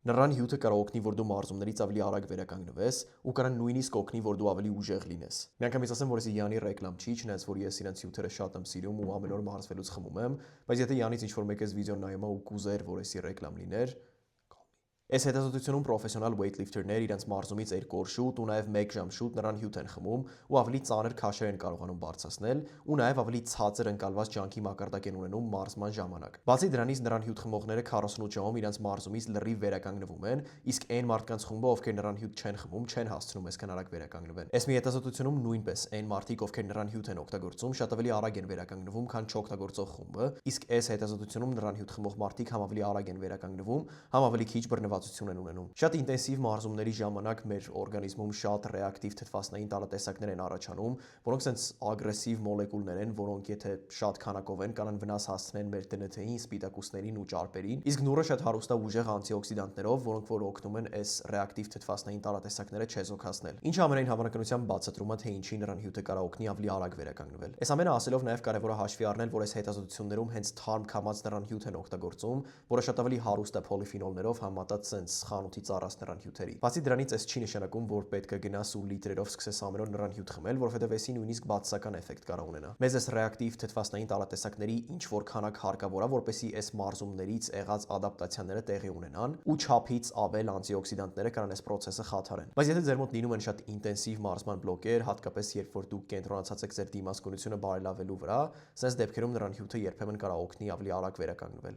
Նրան հյութը կարող օգնի, որ դու մարզումներից ավելի արագ վերականգնվես ու կարող նույնիսկ օգնի, որ դու ավելի ուժեղ լինես։ Միանգամից ասեմ, որ ես Յանի ռեկլամ չի, չնայած որ ես իրենց հյութերը շատ եմ սիրում ու ամեն օր մարզվելուց խմում եմ, բայց եթե Յանից ինչ-որ մեկը վիդեոն նայում է ու կուզեր, որ էսի ռեկլամ լիներ, այս հետազոտությունում պրոֆեսիոնալ weightlifter-ներ իրենց մարզումից 2 օր շուտ ու նաև 1 ժամ շուտ նրան հյութ են խմում ու ավելի ծանր քաշեր են կարողանում բարձրացնել ու նաև ավելի ցածր ընկալված ջանքի մակարդակ են ունենում մարզման ժամանակ։ Բացի դրանից նրան հյութ խմողները 48 ժամում իրենց մարզումից լրիվ վերականգնվում են, իսկ այն մարդկանց խումբը, ովքեր նրան հյութ չեն խմում, չեն հասցնում այսքան արագ վերականգնվեն։ Այս մի հետազոտությունում նույնպես այն մարդիկ, ովքեր նրան հյութ են օգտագործում, շատ ավելի արագ են վերականգնվում, քան չօգտագործող խումբը, իսկ այս հետազոտությունում նրան հյութ խմող մարդիկ համ ավելի արագ են վերականգնվում, համ ավելի քիչ բռնվածություն են ունենում։ Շատ ինտենսիվ մարզումների ժամանակ մեր օրգանիզմում շատ ռեակտիվ թթվասնային տարատեսակներ են առաջանում, որոնք sense ագրեսիվ մոլեկուլներ են, որոնք եթե շատ քանակով են, կարող են վնաս հասցնեն մեր ԴՆԹ-ին, սպիտակուցներին ու ճարպերին։ Իսկ նուրը շատ հարուստ է ուժեղ անտիօքսիդանտներով, որոնք որ օգնում են այս ռեակտիվ թթվասնային տարատեսակները չեզոքացնել։ Ինչը ամենայն հավանականությամբ բացատրում է, թե ինչի նրան հյութը կարող օգնի ավելի արագ վերականգնվել։ Այս ամենը ասելով նաև կարևոր է հաշվի առնել, որ այս հետազոտություններում հենց թարմ քամած նրան հյութ են օգտագործում, որը շատ ավելի հարուստ է պոլիֆինոլներով համատած sense խանութից առած նրան հյութերի։ Բացի դրանից, այս չի նշանակում, որ պետք է գնաս ու լիտրերով սկսես ամեն օր նրան հյութ խմել, որովհետև էսի նույնիսկ բացասական էֆեկտ կարող ունենա։ Մեզ այս ռեակտիվ թթվասնային տարատեսակների ինչ որ քանակ հարկավոր է, որպեսզի այս մարզումներից եղած ադապտացիաները տեղի ունենան ու չափից ավել անտիօքսիդանտները կարող են այս process-ը խաթարեն։ Բայց եթե ձեր մոտ լինում են շատ ինտենսիվ մարզման բլոկեր, հատկապես երբ որ դուք կենտրոնացած եք ձեր դիմացկունությունը բարելավելու վրա, sense դեպքերում նրան հյութը երբեմն կարող օգնի ավելի արագ վերականգնվել։